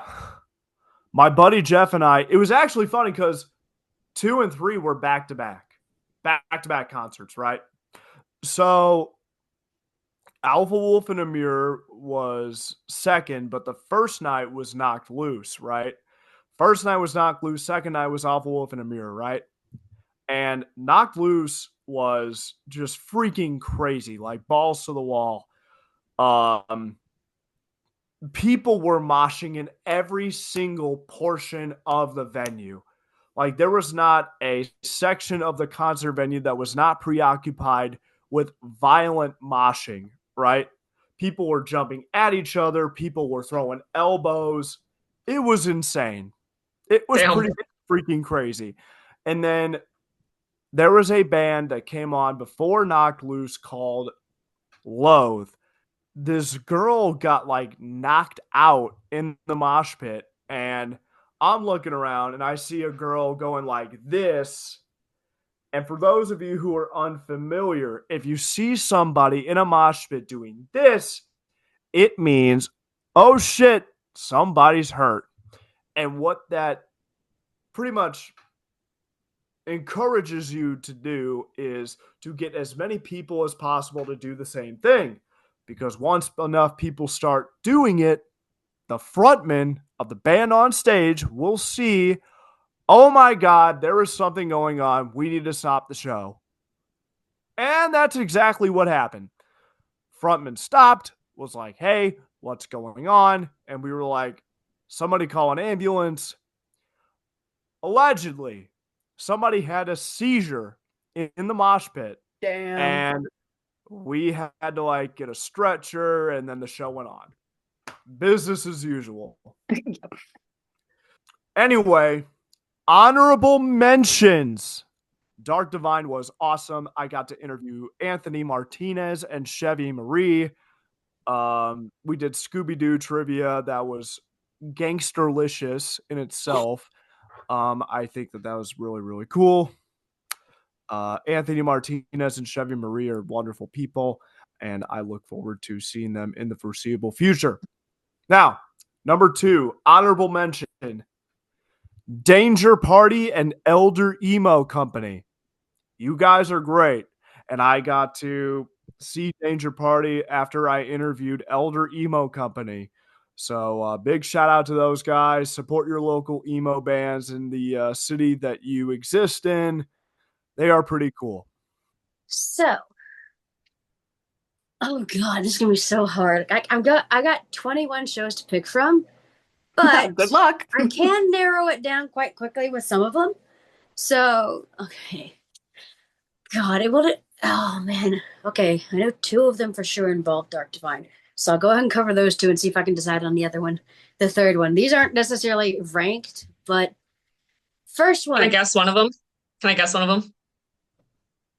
buddy Jeff and I, it was actually funny because 2 and 3 were back-to-back concerts, right? So Alpha Wolf and Amir was second, but the first night was Knocked Loose, right? First night was Knocked Loose. Second night was Alpha Wolf and Amir, right? And Knocked Loose was just freaking crazy, like balls to the wall. People were moshing in every single portion of the venue. Like, there was not a section of the concert venue that was not preoccupied with violent moshing, right? People were jumping at each other. People were throwing elbows. It was insane. It was pretty freaking crazy. And then there was a band that came on before Knocked Loose called Loathe. This girl got like knocked out in the mosh pit, and I'm looking around and I see a girl going like this. And for those of you who are unfamiliar, if you see somebody in a mosh pit doing this, it means, oh shit, somebody's hurt. And what that pretty much encourages you to do is to get as many people as possible to do the same thing. Because once enough people start doing it, the frontman of the band on stage will see, oh my God, there is something going on. We need to stop the show. And that's exactly what happened. Frontman stopped, was like, hey, what's going on? And we were like, somebody call an ambulance. Allegedly, somebody had a seizure in the mosh pit. Damn. And we had to like get a stretcher, and then the show went on. Business as usual. Anyway, honorable mentions. Dark Divine was awesome. I got to interview Anthony Martinez and Chevy Marie. We did Scooby-Doo trivia. That was gangsterlicious in itself. I think that was really, really cool. Anthony Martinez and Chevy Marie are wonderful people, and I look forward to seeing them in the foreseeable future. Now, number 2, honorable mention, Danger Party and Elder Emo Company. You guys are great. And I got to see Danger Party after I interviewed Elder Emo Company. So big shout out to those guys. Support your local emo bands in the city that you exist in. They are pretty cool. So, oh God, this is gonna be so hard. I got 21 shows to pick from, but good luck. I can narrow it down quite quickly with some of them. So, okay. God, oh man. Okay, I know 2 of them for sure involve Dark Divine. So I'll go ahead and cover those 2 and see if I can decide on the other one. the third one. These aren't necessarily ranked, but first one. Can I guess one of them? Can I guess one of them?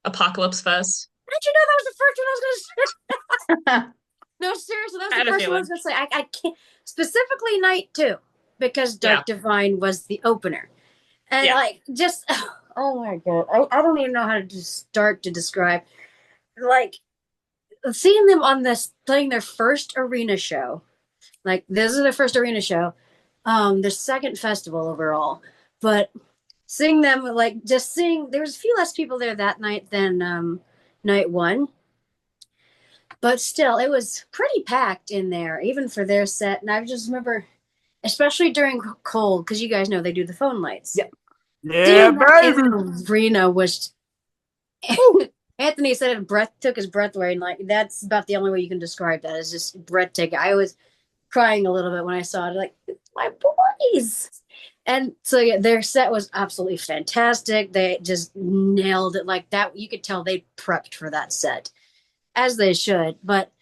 Apocalypse Fest. How did you know that was the first one I was going to say? No, seriously, that was the first one I was going to say. I can't, specifically night 2, because Dark Divine was the opener. And like, just, oh my God. I don't even know how to just start to describe. Like, seeing them on this, playing their first arena show. Like, this is their first arena show. Their second festival overall. But seeing them, like, just seeing, there was a few less people there that night than night 1. But still, it was pretty packed in there, even for their set. And I just remember, especially during cold, because you guys know they do the phone lights. Yep. Yeah, baby. Arena was. Anthony said it took his breath away, and like that's about the only way you can describe that. Is just breathtaking. I was crying a little bit when I saw it. Like, my boys. And so yeah, their set was absolutely fantastic. They just nailed it like that. You could tell they prepped for that set, as they should. But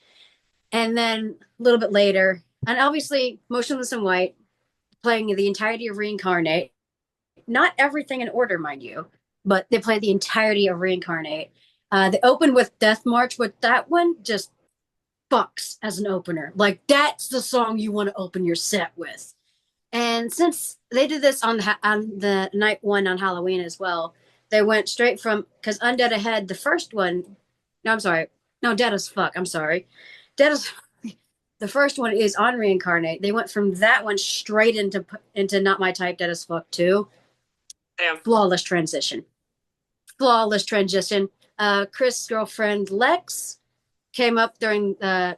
and then a little bit later, and obviously Motionless in White playing the entirety of Reincarnate. Not everything in order, mind you, but they played the entirety of Reincarnate. They opened with Death March, but that one just fucks as an opener. Like, that's the song you want to open your set with. And since they did this on the night 1 on Halloween as well, they went straight from, because Undead Ahead, the first one, no, I'm sorry, no, Dead as Fuck, I'm sorry. Dead as the first one is on Reincarnate. They went from that one straight into Not My Type, Dead as Fuck 2. Damn. Flawless transition. Chris' girlfriend Lex came up during Dead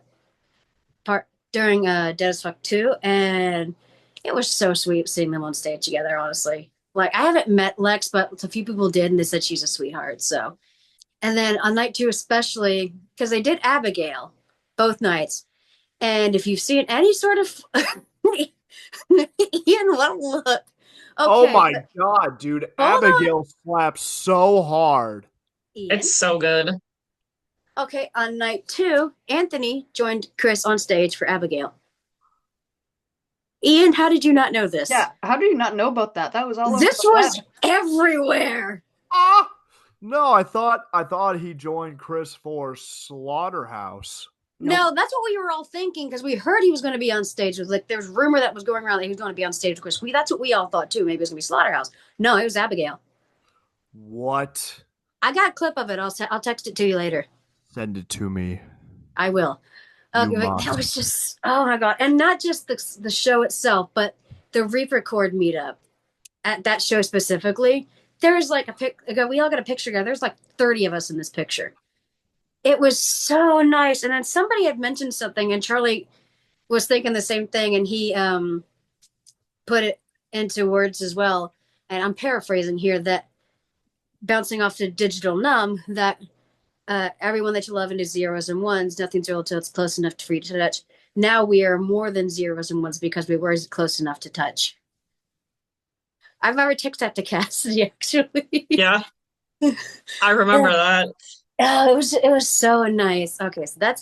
as Fuck 2, and it was so sweet seeing them on stage together, honestly. Like, I haven't met Lex, but a few people did, and they said she's a sweetheart. So, and then on night 2 especially, because they did Abigail both nights, and if you've seen any sort of Ian, what a look. Okay, oh my God, dude. Abigail slaps so hard. Ian? It's so good. Okay, on night 2, Anthony joined Chris on stage for Abigail. Ian, how did you not know this? Yeah, how do you not know about that? That was all over this the was web. Everywhere. No, I thought he joined Chris for Slaughterhouse. Nope. No, that's what we were all thinking, because we heard he was going to be on stage. It was like there's rumor that was going around that he was going to be on stage with Chris. That's what we all thought too. Maybe it was going to be Slaughterhouse. No, it was Abigail. What? I got a clip of it. I'll text it to you later. Send it to me. I will. Okay, that was just, oh my God. And not just the show itself, but the Reaper-Cord meetup at that show specifically. There was like we all got a picture together. There's like 30 of us in this picture. It was so nice. And then somebody had mentioned something, and Charlie was thinking the same thing, and he put it into words as well. And I'm paraphrasing here, that bouncing off to Digital Numb, that everyone that you love into zeros and ones, nothing's real till it's close enough for you to touch. Now we are more than zeros and ones because we were close enough to touch. I've never texted that to Cassidy, actually. Yeah, I remember that. Oh, it was so nice. Okay, so I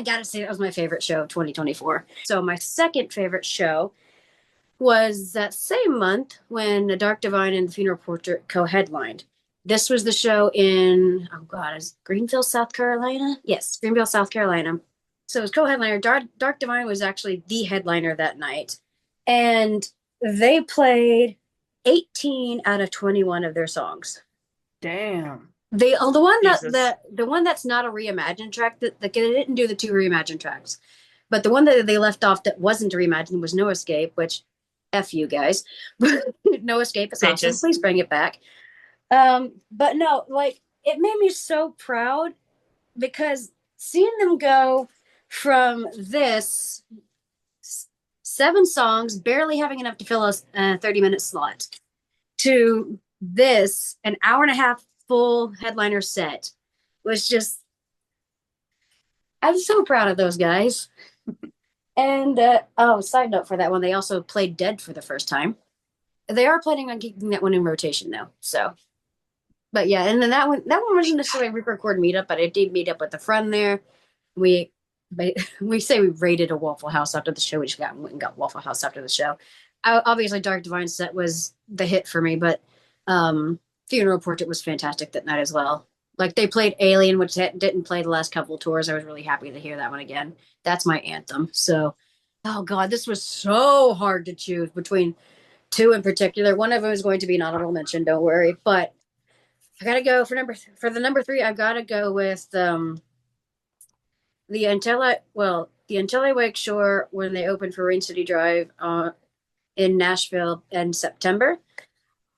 gotta say that was my favorite show of 2024. So my second favorite show was that same month when Dark Divine and the Funeral Portrait co-headlined. This was the show in, is Greenville, South Carolina? Yes, Greenville, South Carolina. So it was co-headliner. Dark Divine was actually the headliner that night. And they played 18 out of 21 of their songs. Damn. The one that's not a reimagined track, that they didn't do the 2 reimagined tracks, but the one that they left off that wasn't reimagined was No Escape, which F you guys. No Escape is awesome. Please bring it back. But no, like, it made me so proud, because seeing them go from this 7 songs, barely having enough to fill a 30-minute slot, to this, an hour and a half full headliner set, was just, I'm so proud of those guys. And, side note for that one, they also played Dead for the first time. They are planning on keeping that one in rotation, though, so. But yeah, and then that one wasn't necessarily a Reaper-Cord meetup, but I did meet up with a friend there. We we say we raided a Waffle House after the show. We just went and got Waffle House after the show. Obviously, Dark Divine set was the hit for me, but Funeral Portrait was fantastic that night as well. Like they played Alien, which didn't play the last couple of tours. I was really happy to hear that one again. That's my anthem. So, oh God, this was so hard to choose between two in particular. One of them is going to be an honorable mention. Don't worry, but I gotta go for the number three. I've got to go with the Until I Wake Shore when they opened for Rain City Drive in Nashville in September.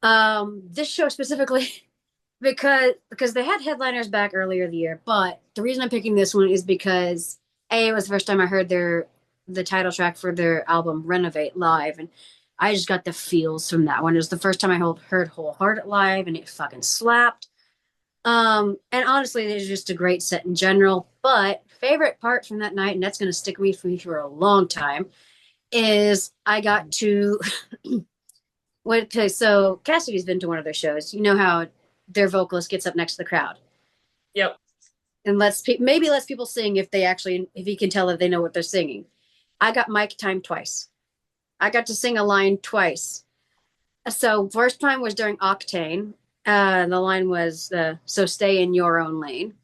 This show specifically because they had headliners back earlier the year, but the reason I'm picking this one is because it was the first time I heard the title track for their album Renovate live, and I just got the feels from that one. It was the first time I heard Wholehearted live, and it fucking slapped. And honestly, it was just a great set in general. But favorite part from that night, and that's going to stick with me for a long time, is I got to. Okay, so Cassidy's been to one of their shows. You know how their vocalist gets up next to the crowd. Yep. And maybe lets people sing if he can tell that they know what they're singing. I got mic time twice. I got to sing a line twice. So first time was during Octane. The line was, so stay in your own lane.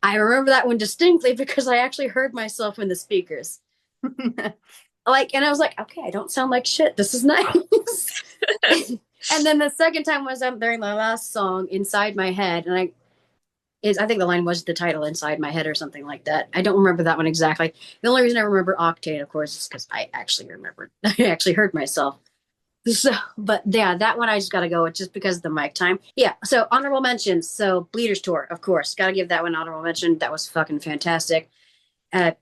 I remember that one distinctly because I actually heard myself in the speakers. And I was like, okay, I don't sound like shit. This is nice. And then the second time was during the last song, Inside My Head. And I think the line was the title, Inside My Head, or something like that. I don't remember that one exactly. The only reason I remember Octane, of course, is because I actually remembered. I actually heard myself. So, but yeah, that one I just got to go with just because of the mic time. Yeah. So honorable mentions. So Bleeders Tour, of course, got to give that one honorable mention. That was fucking fantastic.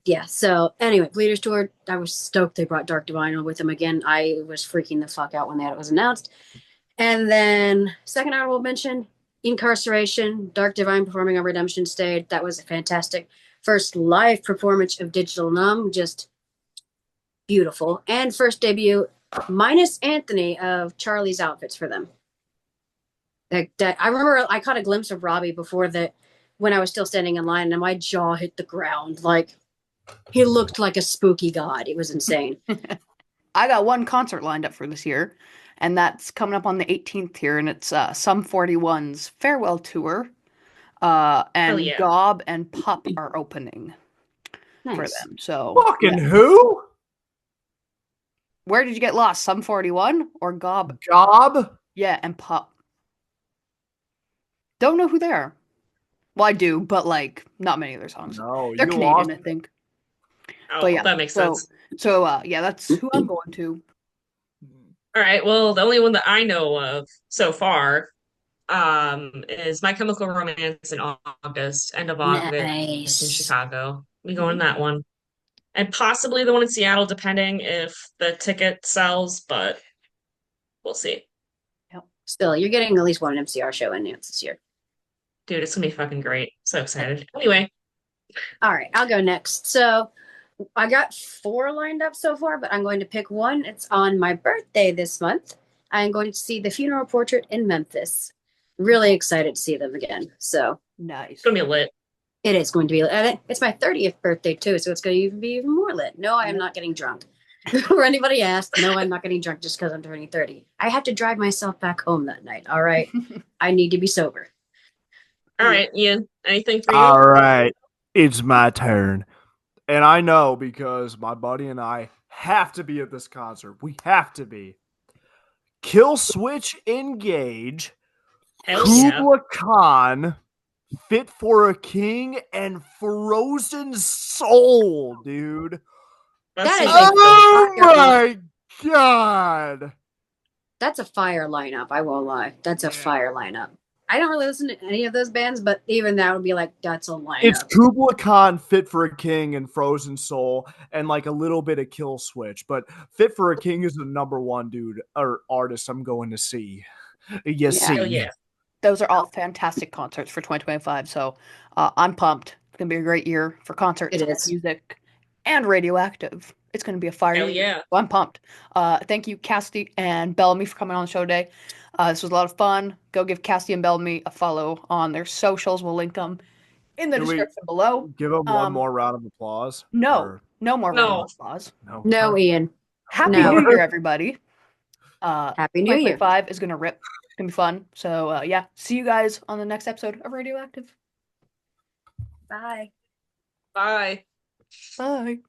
Yeah. So anyway, Bleeders Tour, I was stoked they brought Dark Divine with them again. I was freaking the fuck out when that was announced. And then second honorable mention, Incarceration, Dark Divine performing on Redemption Stage. That was a fantastic first live performance of Digital Numb, just beautiful. And first debut, minus Anthony, of Charlie's Outfits for them. I remember I caught a glimpse of Robbie when I was still standing in line, and my jaw hit the ground. Like, he looked like a spooky god. It was insane. I got one concert lined up for this year, and that's coming up on the 18th here, and it's Sum 41's farewell tour. And yeah. Gob and Pup are opening for them. So fucking who? Where did you get lost? Sum 41 or Gob? Gob? Yeah, and Pup. Don't know who they are. Well, I do, but like not many of their songs. No, they're Canadian, I think. Oh, but yeah, that makes sense. So yeah, that's who I'm going to. All right. Well, the only one that I know of so far is My Chemical Romance in August, end of August in Chicago. We go on that one. And possibly the one in Seattle, depending if the ticket sells, but we'll see. Yep. Still, you're getting at least one MCR show in this year. Dude, it's gonna be fucking great. So excited. Anyway. All right, I'll go next. So I got 4 lined up so far, but I'm going to pick one. It's on my birthday this month. I'm going to see the Funeral Portrait in Memphis. Really excited to see them again. So nice. It's gonna be lit. It is going to be lit. It's my 30th birthday too, so it's going to be even more lit. No, I am not getting drunk. Or anybody asked, no, I'm not getting drunk just because I'm turning 30. I have to drive myself back home that night. All right. I need to be sober. All right, Ian. Anything for you? All right. It's my turn. And I know because my buddy and I have to be at this concert. We have to be. Kill Switch Engage. Kubla Khan, Fit for a King, and Frozen Soul, dude. Oh my god. That's a fire lineup. I won't lie. That's a fire lineup. I don't really listen to any of those bands, but even that would be like, that's a lineup. It's Kubla Khan, Fit for a King, and Frozen Soul, and like a little bit of Kill Switch. But Fit for a King is the number one dude or artist I'm going to see. Yeah. Those are all fantastic concerts for 2025. So I'm pumped. It's going to be a great year for concerts, music, and radioactive. It's going to be a fire year. Yeah. So I'm pumped. Thank you, Cassidy and Bellamy, for coming on the show today. This was a lot of fun. Go give Cassidy and Bellamy a follow on their socials. We'll link them in the description below. Give them one more round of applause. No more round of applause. No, Ian. Happy New Year, everybody. Happy New Year. 2025 is gonna rip. It's gonna be fun. So yeah, see you guys on the next episode of Radioactive. Bye. Bye. Bye.